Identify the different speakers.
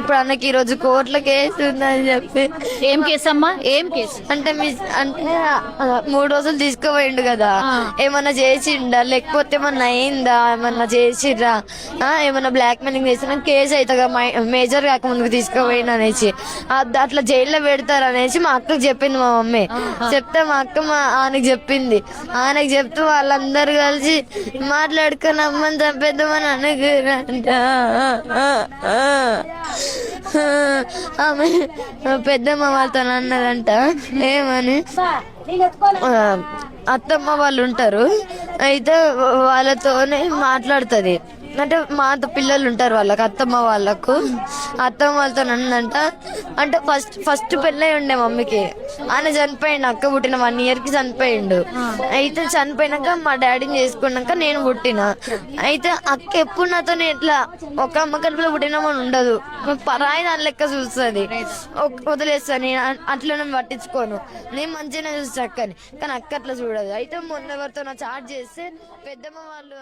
Speaker 1: ఇప్పుడు అన్నకి ఈ రోజు కోర్టులో కేసు ఉందని చెప్పి.
Speaker 2: ఏం కేసు అమ్మా? ఏం కేసు?
Speaker 1: అంటే అంటే 3 రోజులు తీసుకుపోయిండు కదా, ఏమన్నా చేసిండా లేకపోతే ఏమన్నా అయిందా, ఏమన్నా చేసిర్రా, ఏమన్నా బ్లాక్ మెయిలింగ్ చేసినా కేసు అవుతుందా మేజర్ కాక ముందుకు తీసుకుపోయిండు అనేసి, అట్లా జైల్లో పెడతారు అనేసి మా అక్కకి చెప్పింది మా మమ్మీ. చెప్తే మా అక్క ఆయనకి చెప్పింది. ఆయనకి చెప్తూ వాళ్ళందరూ కలిసి మాట్లాడుకుని అమ్మని చంపేద్దామని అనుకురంట. ఆమె పెద్దమ్మ వాళ్ళతో అన్నదంట ఏమని, అత్తమ్మ వాళ్ళు ఉంటారు అయితే వాళ్ళతోనే మాట్లాడుతుంది. అంటే మా పిల్లలు ఉంటారు వాళ్ళకి, అత్తమ్మ వాళ్ళతో అన్నంట. అంటే ఫస్ట్ పెళ్ళై ఉండే మమ్మీకి, ఆయన చనిపోయిండు. అక్క పుట్టిన 1 year కి చనిపోయిండు. అయితే చనిపోయినాక మా డాడీని చేసుకున్నాక నేను పుట్టిన. అయితే అక్క ఎప్పుడు నాతో ఇట్లా ఒక అమ్మ కడుపులో పుట్టినామని ఉండదు, పరాయి దాని లెక్క చూస్తుంది, వదిలేస్తాను. నేను అట్లా పట్టించుకోను, నేను మంచిగానే చూస్తా అక్కని, కానీ అక్క అట్లా చూడదు. అయితే మొన్న ఎవరితో చాట్ చేస్తే పెద్దమ్మ వాళ్ళు